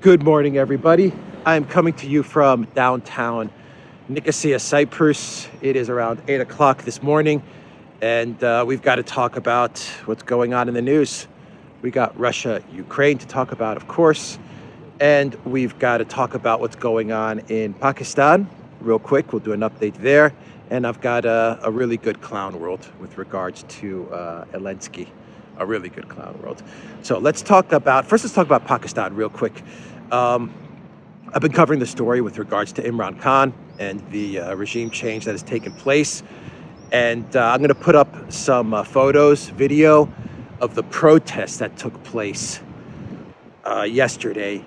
Good morning, everybody. I am coming to you from downtown Nicosia, Cyprus. It is around 8 o'clock this morning, and we've got to talk about what's going on in the news. We got Russia, Ukraine to talk about, of course, and we've got to talk about what's going on in Pakistan real quick. We'll do an update there, and I've got a really good clown world with regards to Elensky. A really good clown world. So let's talk about Pakistan real quick. I've been covering the story with regards to Imran Khan and the regime change that has taken place. And I'm going to put up some photos, video of the protests that took place yesterday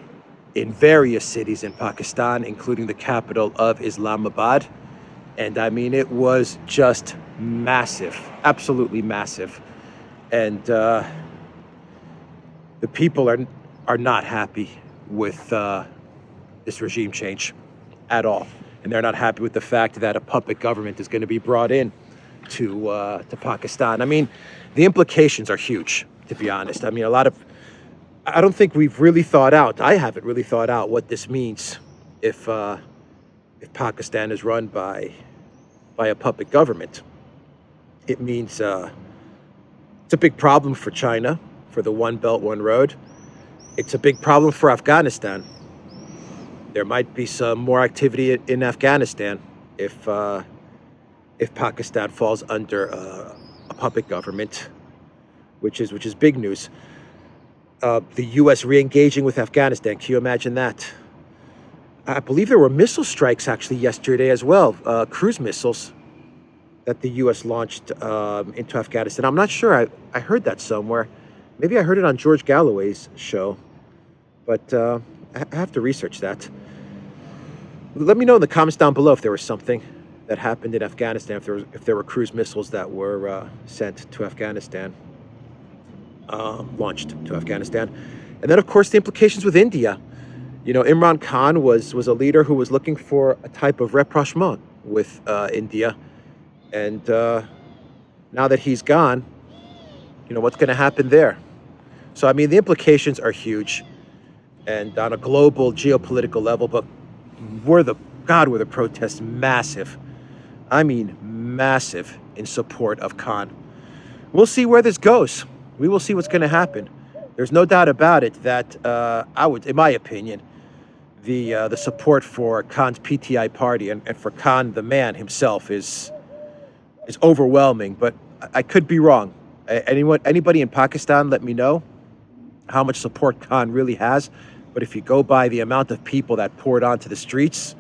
in various cities in Pakistan, including the capital of Islamabad. And I mean, it was just massive, absolutely massive. And the people are not happy with this regime change at all, and they're not happy with the fact that a puppet government is going to be brought in to Pakistan. I mean, the implications are huge, to be honest. I mean, I don't think we've really thought out. I haven't really thought out what this means if Pakistan is run by a puppet government. It means it's a big problem for China, for the One Belt, One Road. It's a big problem for Afghanistan. There might be some more activity in Afghanistan if Pakistan falls under a puppet government, which is big news. The U.S. re-engaging with Afghanistan. Can you imagine that? I believe there were missile strikes actually yesterday as well, cruise missiles that the U.S. launched into Afghanistan. I'm not sure. I heard that somewhere. Maybe I heard it on George Galloway's show, but I have to research that. Let me know in the comments down below if there was something that happened in Afghanistan, if there were cruise missiles that were sent to Afghanistan, launched to Afghanistan. And then, of course, the implications with India. You know, Imran Khan was a leader who was looking for a type of rapprochement with India. And now that he's gone, you know, what's going to happen there? So, I mean, the implications are huge and on a global geopolitical level, but were the protests massive. I mean, massive in support of Khan. We'll see where this goes. We will see what's going to happen. There's no doubt about it that in my opinion, the support for Khan's PTI party and for Khan, the man himself, is overwhelming, but I could be wrong. Anybody in Pakistan, let me know how much support Khan really has. But if you go by the amount of people that poured onto the streets,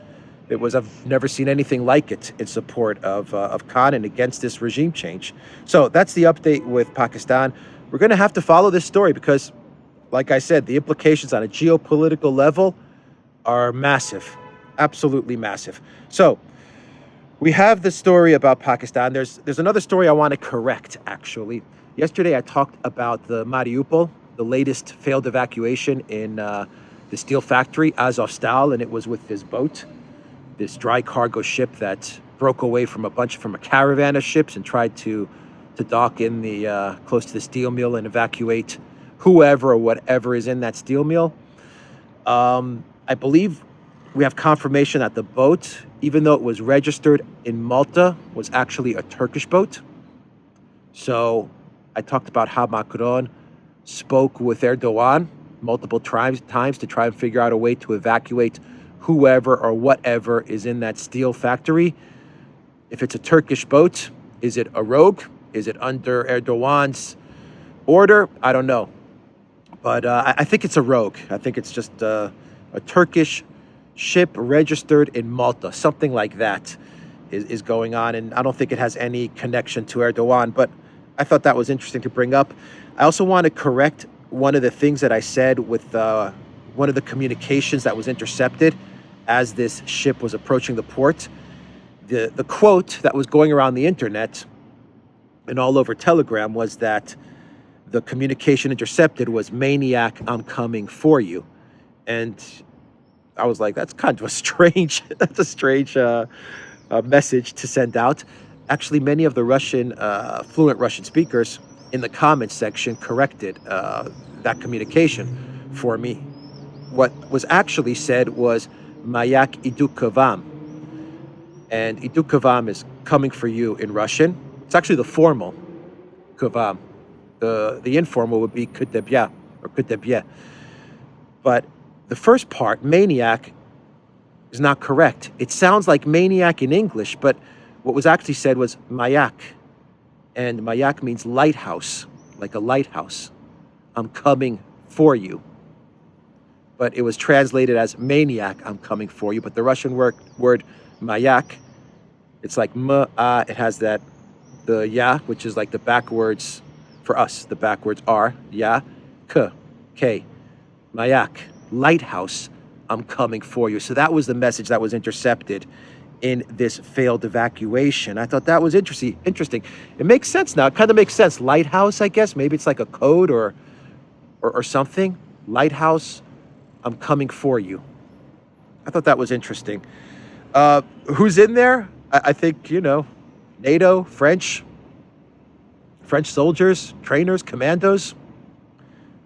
I've never seen anything like it in support of Khan and against this regime change. So that's the update with Pakistan. We're going to have to follow this story because, like I said, the implications on a geopolitical level are massive, absolutely massive. So we have the story about Pakistan. There's another story I want to correct, actually. Yesterday, I talked about the Mariupol, the latest failed evacuation in the steel factory, Azovstal, and it was with this boat, this dry cargo ship that broke away from a caravan of ships and tried to dock in the close to the steel mill and evacuate whoever or whatever is in that steel mill. I believe we have confirmation that the boat, even though it was registered in Malta, was actually a Turkish boat. So I talked about how Macron spoke with Erdogan multiple times to try and figure out a way to evacuate whoever or whatever is in that steel factory. If it's a Turkish boat, is it a rogue? Is it under Erdogan's order? I don't know. But I think it's a rogue. I think it's just a Turkish ship registered in Malta. Something like that is going on. And I don't think it has any connection to Erdogan. But I thought that was interesting to bring up. I also want to correct one of the things that I said with one of the communications that was intercepted as this ship was approaching the port. The quote that was going around the internet and all over Telegram was that the communication intercepted was "Maniac, I'm coming for you," and I was like, that's kind of a strange message to send out. Actually, many of the fluent Russian speakers in the comments section corrected that communication for me. what was actually said was Mayak idukovam. And idukovam is coming for you in Russian. It's actually the formal kovam. The informal would be kutebya or kutebye. But the first part, maniac, is not correct. It sounds like maniac in English, but what was actually said was mayak. And mayak means lighthouse, like a lighthouse. I'm coming for you. But it was translated as maniac, I'm coming for you. But the Russian word mayak, it's like it has the ya, which is like the backwards, for us, the backwards are, ya, k, mayak, lighthouse, I'm coming for you. So that was the message that was intercepted in this failed evacuation. I thought that was interesting. It makes sense now. It kind of makes sense. Lighthouse, I guess. Maybe it's like a code or something. Lighthouse, I'm coming for you. I thought that was interesting. Who's in there? I think, NATO, French soldiers, trainers, commandos.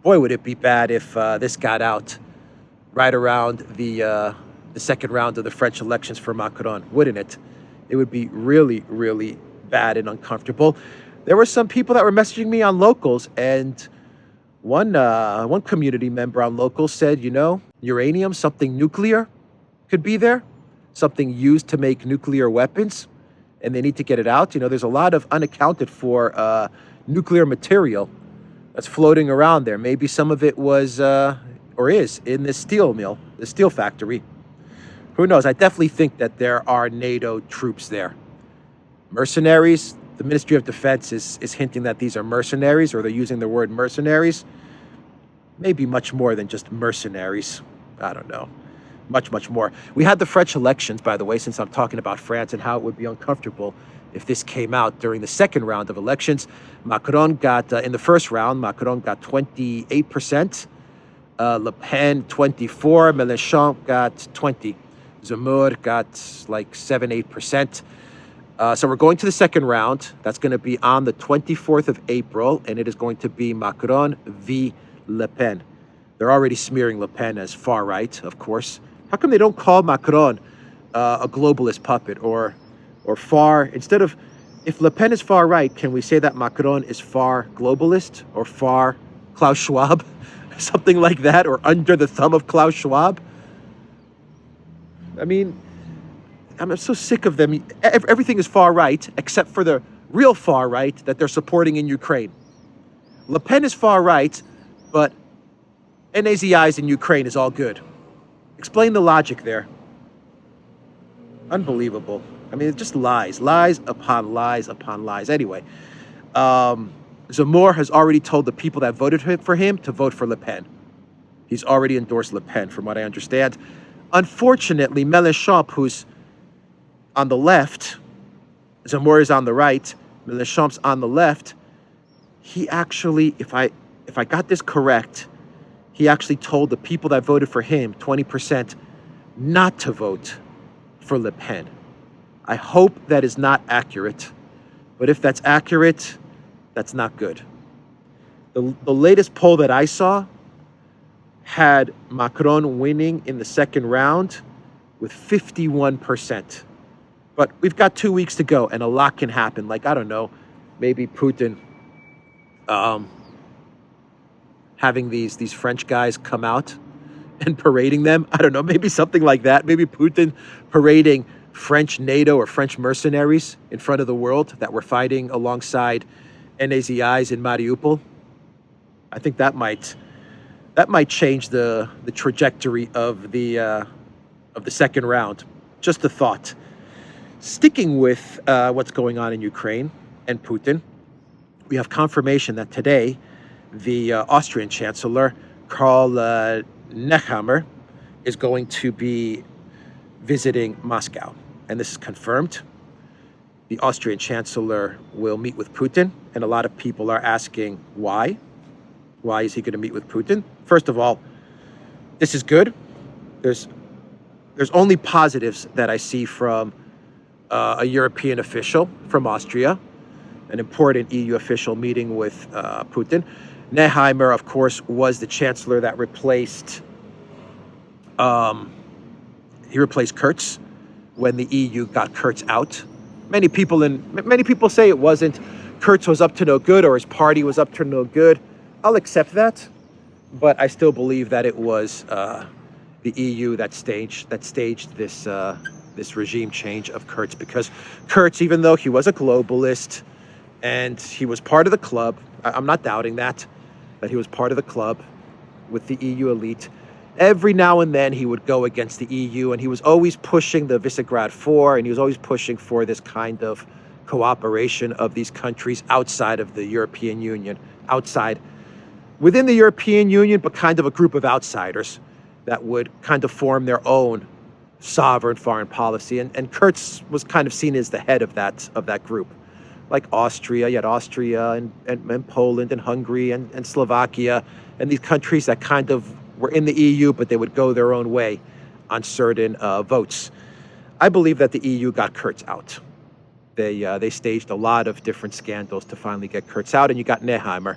Boy, would it be bad if this got out right around the second round of the French elections for Macron, wouldn't it? It would be really, really bad and uncomfortable. There were some people that were messaging me on Locals, and one community member on Locals said, uranium, something nuclear could be there, something used to make nuclear weapons, and they need to get it out. There's a lot of unaccounted for nuclear material that's floating around there. Maybe some of it was or is in this steel mill, the steel factory. Who knows? I definitely think that there are NATO troops there. Mercenaries, the Ministry of Defense is hinting that these are mercenaries, or they're using the word mercenaries. Maybe much more than just mercenaries. I don't know. Much, much more. We had the French elections, by the way, since I'm talking about France and how it would be uncomfortable if this came out during the second round of elections. Macron got, in the first round, Macron got 28%. Le Pen, 24. Mélenchon got 20. Zemmour got like 7-8%. So we're going to the second round. That's going to be on the 24th of April, and it is going to be Macron v. Le Pen. They're already smearing Le Pen as far right, of course. How come they don't call Macron a globalist puppet or far, instead of, if Le Pen is far right, can we say that Macron is far globalist or far Klaus Schwab? Something like that, or under the thumb of Klaus Schwab? I mean, I'm so sick of them. Everything is far right, except for the real far right that they're supporting in Ukraine. Le Pen is far right, but NAZIs in Ukraine is all good. Explain the logic there. Unbelievable. I mean, it's just lies. Lies upon lies upon lies. Anyway, Zemmour has already told the people that voted for him to vote for Le Pen. He's already endorsed Le Pen, from what I understand. Unfortunately, Mélenchon, who's on the left, Zemmour is on the right, Mélenchon's on the left, he actually, if I got this correct, he actually told the people that voted for him, 20%, not to vote for Le Pen. I hope that is not accurate, but if that's accurate, that's not good. The latest poll that I saw had Macron winning in the second round with 51%. But we've got 2 weeks to go, and a lot can happen. Like, I don't know, maybe Putin having these French guys come out and parading them. I don't know, maybe something like that. Maybe Putin parading French NATO or French mercenaries in front of the world that were fighting alongside NAZIs in Mariupol. I think that might change the trajectory of the second round. Just a thought. Sticking with what's going on in Ukraine and Putin, we have confirmation that today the Austrian Chancellor, Karl Nehammer, is going to be visiting Moscow. And this is confirmed. The Austrian Chancellor will meet with Putin, and a lot of people are asking why. Why is he going to meet with Putin? First of all, this is good. There's only positives that I see from a European official from Austria, an important EU official meeting with Putin. Nehammer, of course, was the chancellor that replaced He replaced Kurz when the EU got Kurz out. Many people say it wasn't. Kurz was up to no good, or his party was up to no good. I'll accept that, but I still believe that it was the EU that staged this regime change of Kurz, because Kurz, even though he was a globalist and he was part of the club, I'm not doubting that he was part of the club with the EU elite. Every now and then he would go against the EU, and he was always pushing the Visegrad Four, and he was always pushing for this kind of cooperation of these countries outside of the European Union, within the European Union, but kind of a group of outsiders that would kind of form their own sovereign foreign policy. And Kurz was kind of seen as the head of that group. Like Austria, you had Austria and Poland and Hungary and Slovakia, and these countries that kind of were in the EU, but they would go their own way on certain votes. I believe that the EU got Kurz out. They staged a lot of different scandals to finally get Kurz out, and you got Nehammer.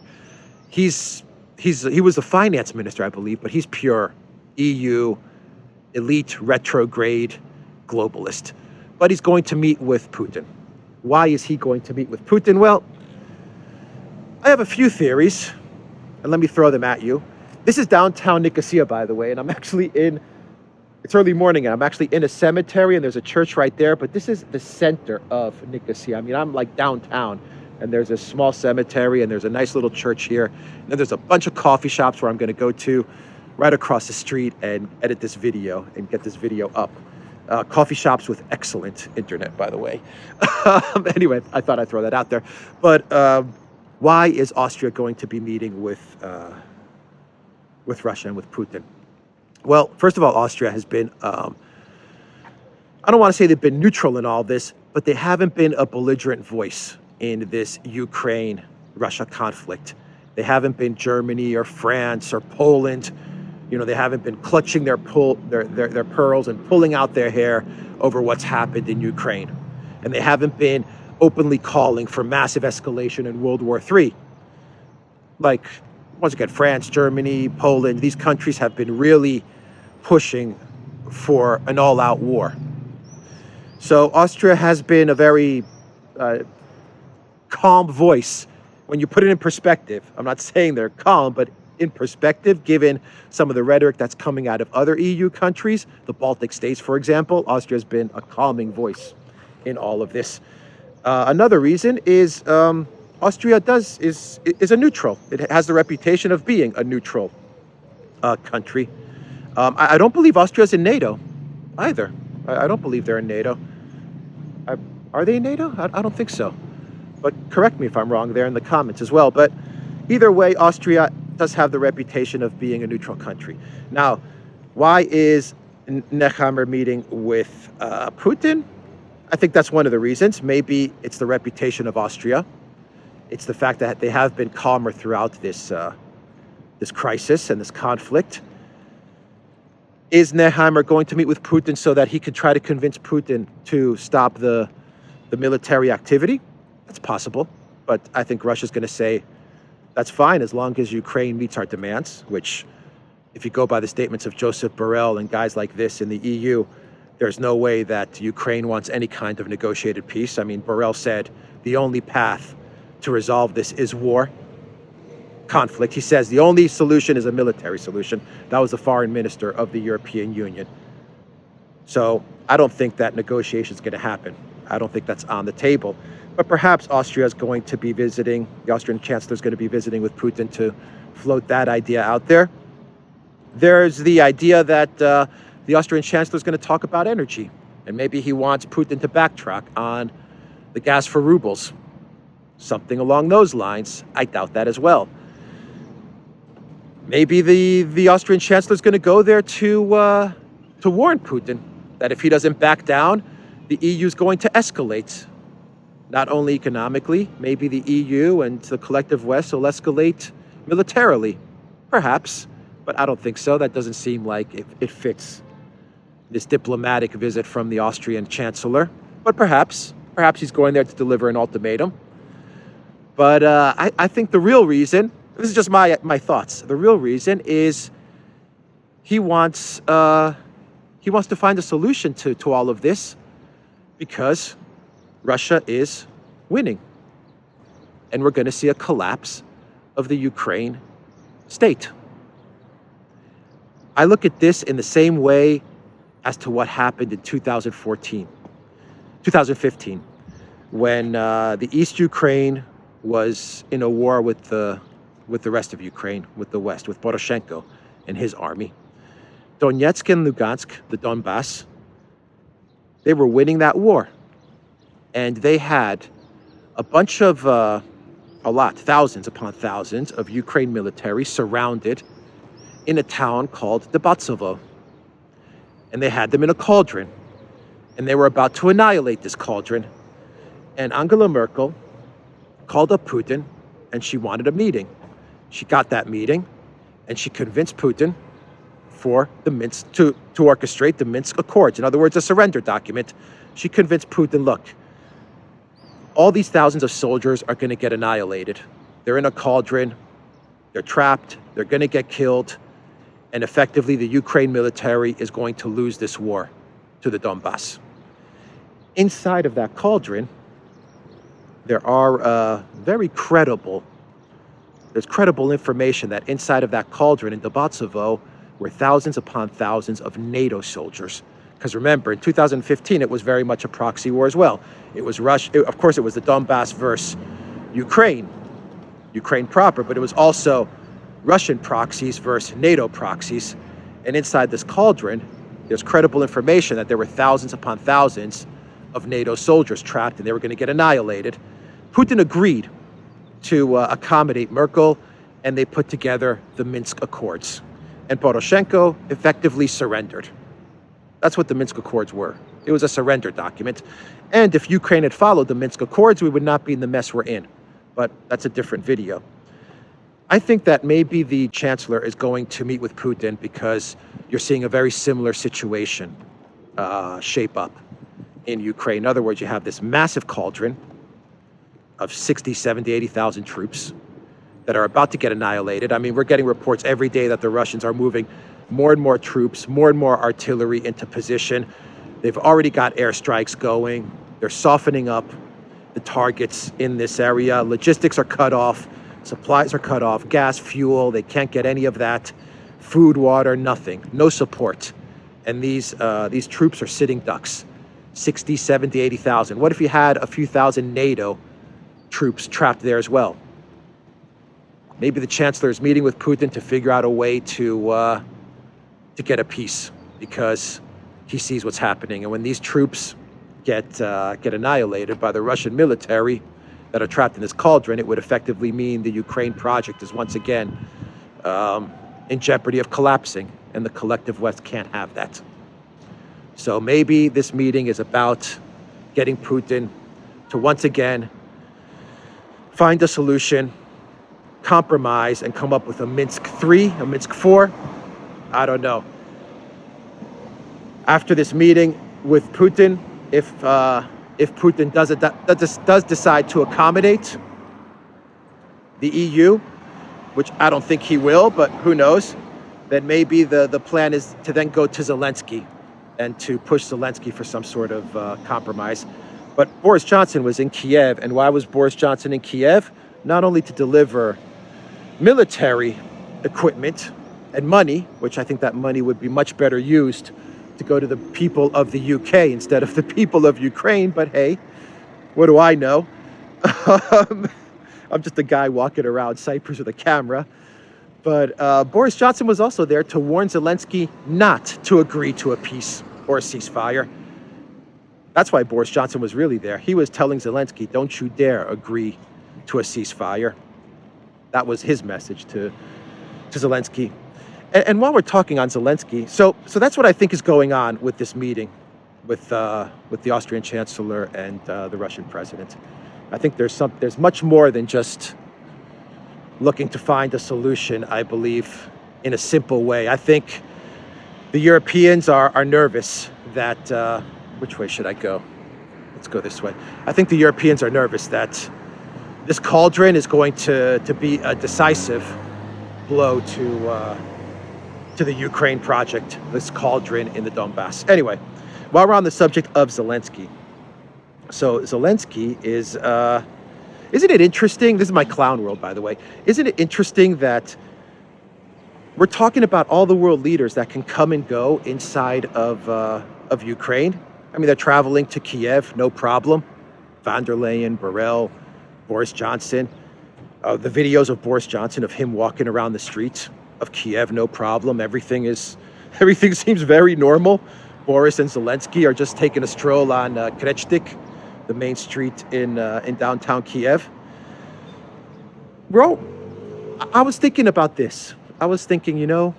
He was the finance minister, I believe, but he's pure EU elite, retrograde, globalist. But he's going to meet with Putin. Why is he going to meet with Putin? Well, I have a few theories, and let me throw them at you. This is downtown Nicosia, by the way, and it's early morning, and I'm actually in a cemetery, and there's a church right there, but this is the center of Nicosia. I mean, I'm like downtown, and there's a small cemetery, and there's a nice little church here, and then there's a bunch of coffee shops where I'm going to go to right across the street and edit this video and get this video up. Coffee shops with excellent internet, by the way. Anyway, I thought I'd throw that out there. But why is Austria going to be meeting with Russia and with Putin? Well, first of all, Austria has been, I don't want to say they've been neutral in all this, but they haven't been a belligerent voice in this Ukraine-Russia conflict. They haven't been Germany or France or Poland. You know, they haven't been clutching their pearls and pulling out their hair over what's happened in Ukraine. And they haven't been openly calling for massive escalation in World War III. Like, once again, France, Germany, Poland, these countries have been really pushing for an all-out war. So Austria has been a very calm voice when you put it in perspective. I'm not saying they're calm, but in perspective, given some of the rhetoric that's coming out of other EU countries, the Baltic states, for example, Austria has been a calming voice in all of this. Another reason is Austria is a neutral. It has the reputation of being a neutral country. I don't believe Austria's in NATO either. I don't believe they're in NATO. Are they in NATO? I don't think so. But correct me if I'm wrong there in the comments as well. But either way, Austria does have the reputation of being a neutral country. Now, why is Nehammer meeting with Putin? I think that's one of the reasons. Maybe it's the reputation of Austria. It's the fact that they have been calmer throughout this crisis and this conflict. Is Nehammer going to meet with Putin so that he could try to convince Putin to stop the military activity? That's possible. But I think Russia's going to say, that's fine as long as Ukraine meets our demands, which, if you go by the statements of Joseph Borrell and guys like this in the EU, there's no way that Ukraine wants any kind of negotiated peace. I mean, Borrell said the only path to resolve this is war, conflict. He says the only solution is a military solution. That was the foreign minister of the European Union. So I don't think that negotiation is going to happen. I don't think that's on the table. But perhaps Austria is going to be visiting, the Austrian Chancellor is going to be visiting with Putin to float that idea out there. There's the idea that the Austrian Chancellor is going to talk about energy. And maybe he wants Putin to backtrack on the gas for rubles. Something along those lines. I doubt that as well. Maybe the Austrian Chancellor is going to go there to warn Putin that if he doesn't back down, the EU is going to escalate. Not only economically, maybe the EU and the collective West will escalate militarily. Perhaps, but I don't think so. That doesn't seem like it fits this diplomatic visit from the Austrian Chancellor. But perhaps he's going there to deliver an ultimatum. But I think the real reason, this is just my thoughts, the real reason is he wants to find a solution to all of this because Russia is winning. And we're going to see a collapse of the Ukraine state. I look at this in the same way as to what happened in 2015, when the East Ukraine was in a war with the rest of Ukraine, with the West, with Poroshenko and his army. Donetsk and Lugansk, the Donbass, they were winning that war. And they had a bunch of, thousands upon thousands of Ukraine military surrounded in a town called Debaltsevo. And they had them in a cauldron. And they were about to annihilate this cauldron. And Angela Merkel called up Putin, and she wanted a meeting. She got that meeting, and she convinced Putin for the Minsk to orchestrate the Minsk Accords. In other words, a surrender document. She convinced Putin, look, all these thousands of soldiers are going to get annihilated. They're in a cauldron. They're trapped. They're going to get killed. And effectively, the Ukraine military is going to lose this war to the Donbass. Inside of that cauldron, there are there's credible information that inside of that cauldron in Debaltsevo were thousands upon thousands of NATO soldiers. Because remember, in 2015, it was very much a proxy war as well. It was of course, it was the Donbass versus Ukraine proper, but it was also Russian proxies versus NATO proxies. And inside this cauldron, there's credible information that there were thousands upon thousands of NATO soldiers trapped, and they were going to get annihilated. Putin agreed to accommodate Merkel, and they put together the Minsk Accords. And Poroshenko effectively surrendered. That's what the Minsk Accords were. It was a surrender document. And if Ukraine had followed the Minsk Accords, we would not be in the mess we're in. But that's a different video. I think that maybe the Chancellor is going to meet with Putin because you're seeing a very similar situation shape up in Ukraine. In other words, you have this massive cauldron of 60, 70, 80,000 troops that are about to get annihilated. I mean, we're getting reports every day that the Russians are moving more and more troops, more and more artillery into position. They've already got airstrikes going. They're softening up the targets in this area. Logistics are cut off. Supplies are cut off. Gas, fuel, they can't get any of that. Food, water, nothing. No support. And these troops are sitting ducks. 60, 70, 80,000. What if you had a few thousand NATO troops trapped there as well? Maybe the Chancellor is meeting with Putin to figure out a way to get a peace, because he sees what's happening. And when these troops get annihilated by the Russian military that are trapped in this cauldron, it would effectively mean the Ukraine project is once again in jeopardy of collapsing, and the collective West can't have that. So maybe this meeting is about getting Putin to once again find a solution, compromise, and come up with a Minsk 3, a Minsk 4. I don't know. After this meeting with Putin, if Putin does decide to accommodate the EU, which I don't think he will, but who knows, then maybe the plan is to then go to Zelensky and to push Zelensky for some sort of compromise. But Boris Johnson was in Kiev, and why was Boris Johnson in Kiev? Not only to deliver military equipment and money, which I think that money would be much better used to go to the people of the UK instead of the people of Ukraine, but hey, what do I know? I'm just a guy walking around Cyprus with a camera. But Boris Johnson was also there to warn Zelensky not to agree to a peace or a ceasefire. That's why Boris Johnson was really there. He was telling Zelensky, don't you dare agree to a ceasefire. That was his message to Zelensky. And while we're talking on Zelensky, so that's what I think is going on with this meeting with the Austrian Chancellor and the Russian president. I think there's much more than just looking to find a solution, I believe, in a simple way. I think the Europeans are nervous that, which way should I go? Let's go this way. I think the Europeans are nervous that this cauldron is going to be a decisive blow to to the Ukraine project, this cauldron in the Donbass. Anyway, while we're on the subject of Zelensky, so Zelensky is, isn't it interesting? This is my clown world, by the way. Isn't it interesting that we're talking about all the world leaders that can come and go inside of Ukraine? I mean, they're traveling to Kiev, no problem. Von der Leyen, Borrell, Boris Johnson. The videos of Boris Johnson of him walking around the streets of Kiev, no problem. Everything seems very normal. Boris and Zelensky are just taking a stroll on Krechtik, the main street in downtown Kiev. Bro, I was thinking about this. I was thinking, you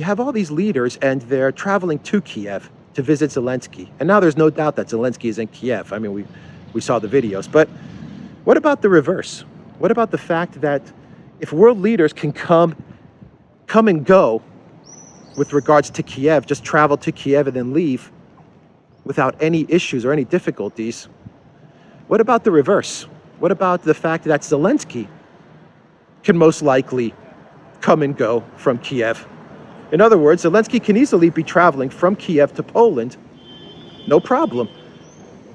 have all these leaders and they're traveling to Kiev to visit Zelensky. And now there's no doubt that Zelensky is in Kiev. I mean, we saw the videos. But what about the reverse? What about the fact that if world leaders can come and go with regards to Kiev, just travel to Kiev and then leave without any issues or any difficulties, what about the reverse? What about the fact that Zelensky can most likely come and go from Kiev? In other words, Zelensky can easily be traveling from Kiev to Poland, no problem.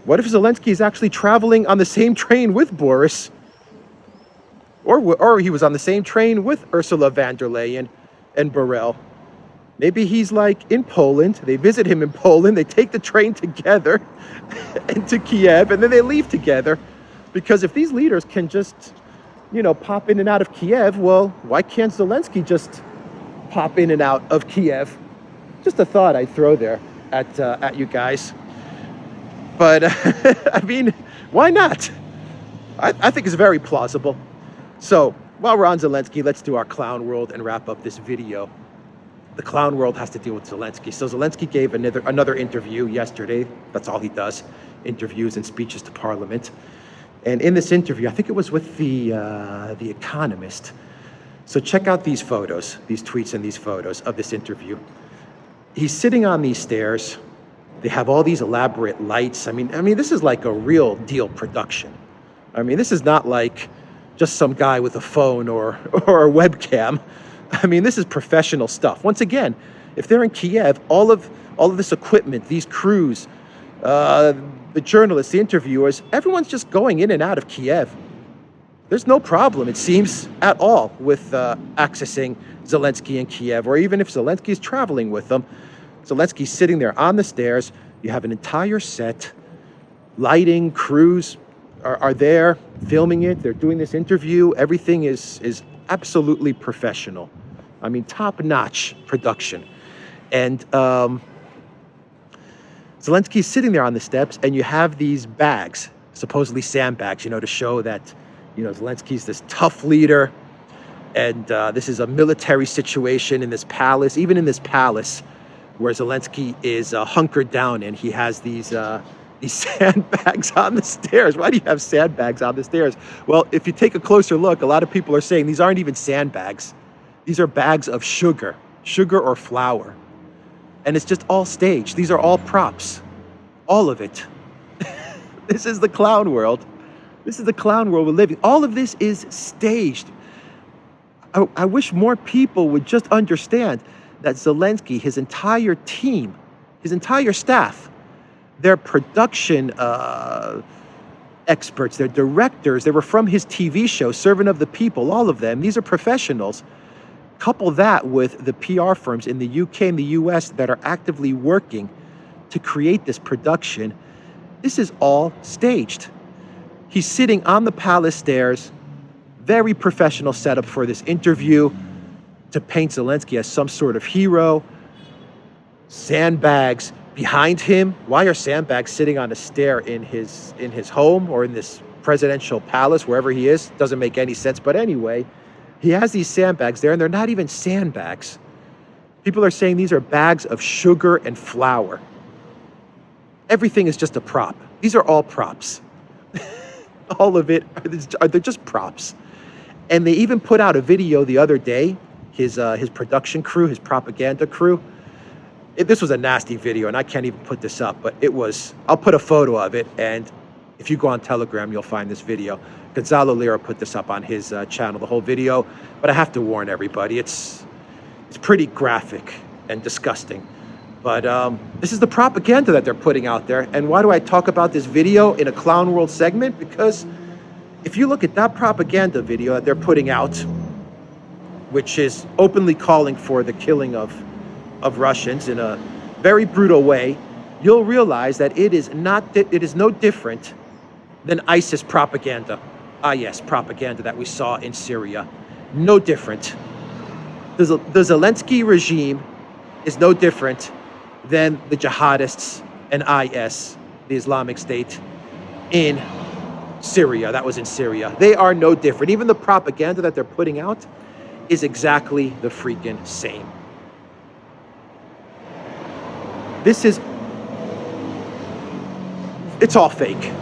What if Zelensky is actually traveling on the same train with Boris? Or he was on the same train with Ursula von der Leyen and Borrell. Maybe he's like in Poland, they visit him in Poland, they take the train together into Kiev, and then they leave together. Because if these leaders can just, pop in and out of Kiev, well, why can't Zelensky just pop in and out of Kiev? Just a thought I'd throw there at you guys. But, I mean, why not? I think it's very plausible. So, while we're on Zelensky, let's do our clown world and wrap up this video. The clown world has to deal with Zelensky. So Zelensky gave another interview yesterday. That's all he does, interviews and speeches to parliament. And in this interview, I think it was with the Economist. So check out these photos, these tweets and these photos of this interview. He's sitting on these stairs. They have all these elaborate lights. I mean, this is like a real deal production. I mean, this is not like just some guy with a phone or a webcam. I mean, this is professional stuff. Once again, if they're in Kiev, all of this equipment, these crews, the journalists, the interviewers, everyone's just going in and out of Kiev. There's no problem, it seems, at all with accessing Zelensky in Kiev, or even if Zelensky is traveling with them. Zelensky's sitting there on the stairs. You have an entire set, lighting, crews are there filming it. They're doing this interview. Everything is absolutely professional. I mean, top-notch production. And Zelensky's sitting there on the steps, and you have these bags, supposedly sandbags, to show that, Zelensky's this tough leader, and this is a military situation in this palace. Even in this palace, where Zelensky is hunkered down, and he has these sandbags on the stairs. Why do you have sandbags on the stairs? Well, if you take a closer look, a lot of people are saying these aren't even sandbags. These are bags of sugar or flour. And it's just all staged. These are all props. All of it. This is the clown world. This is the clown world we're living. All of this is staged. I wish more people would just understand that Zelensky, his entire team, his entire staff, their production experts, their directors, they were from his TV show, Servant of the People, all of them. These are professionals. Couple that with the PR firms in the UK and the US that are actively working to create this production. This is all staged. He's sitting on the palace stairs, very professional setup for this interview, to paint Zelensky as some sort of hero. Sandbags behind him. Why are sandbags sitting on a stair in his home or in this presidential palace, wherever he is? Doesn't make any sense. But anyway, he has these sandbags there, and they're not even sandbags. People are saying these are bags of sugar and flour. Everything is just a prop. These are all props. All of it, they're just props. And they even put out a video the other day, his production crew, his propaganda crew. This was a nasty video, and I can't even put this up, but I'll put a photo of it, and if you go on Telegram, you'll find this video. Gonzalo Lira put this up on his channel, the whole video, but I have to warn everybody, it's It's pretty graphic and disgusting. But this is the propaganda that they're putting out there. And why do I talk about this video in a Clown World segment? Because if you look at that propaganda video that they're putting out, which is openly calling for the killing of Russians in a very brutal way, you'll realize that it is no different than ISIS propaganda, IS propaganda that we saw in Syria. No different. The Zelensky regime is no different than the jihadists and IS, the Islamic State, in Syria. That was in Syria. They are no different. Even the propaganda that they're putting out is exactly the freaking same. It's all fake.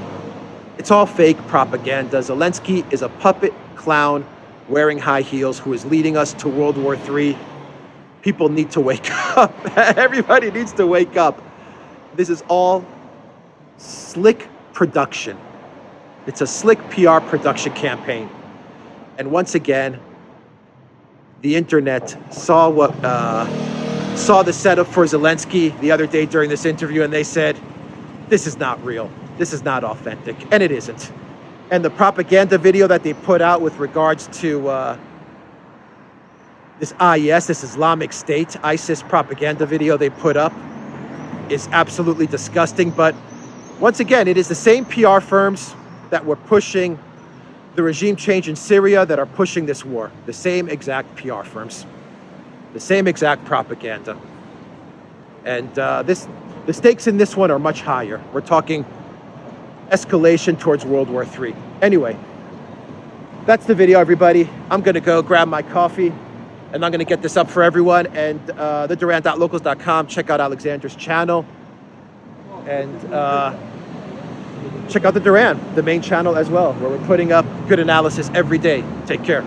It's all fake propaganda. Zelensky is a puppet clown wearing high heels who is leading us to World War III. People need to wake up. Everybody needs to wake up. This is all slick production. It's a slick PR production campaign. And once again, the internet saw the setup for Zelensky the other day during this interview, and they said, this is not real. This is not authentic. And it isn't. And the propaganda video that they put out with regards to this IS, this Islamic State, ISIS propaganda video they put up is absolutely disgusting. But once again, it is the same PR firms that were pushing the regime change in Syria that are pushing this war. The same exact PR firms. The same exact propaganda. And the stakes in this one are much higher. We're talking escalation towards World War III. Anyway, that's the video, everybody. I'm going to go grab my coffee, and I'm going to get this up for everyone. And the Duran.locals.com. Check out Alexander's channel. And check out the Duran, the main channel as well, where we're putting up good analysis every day. Take care.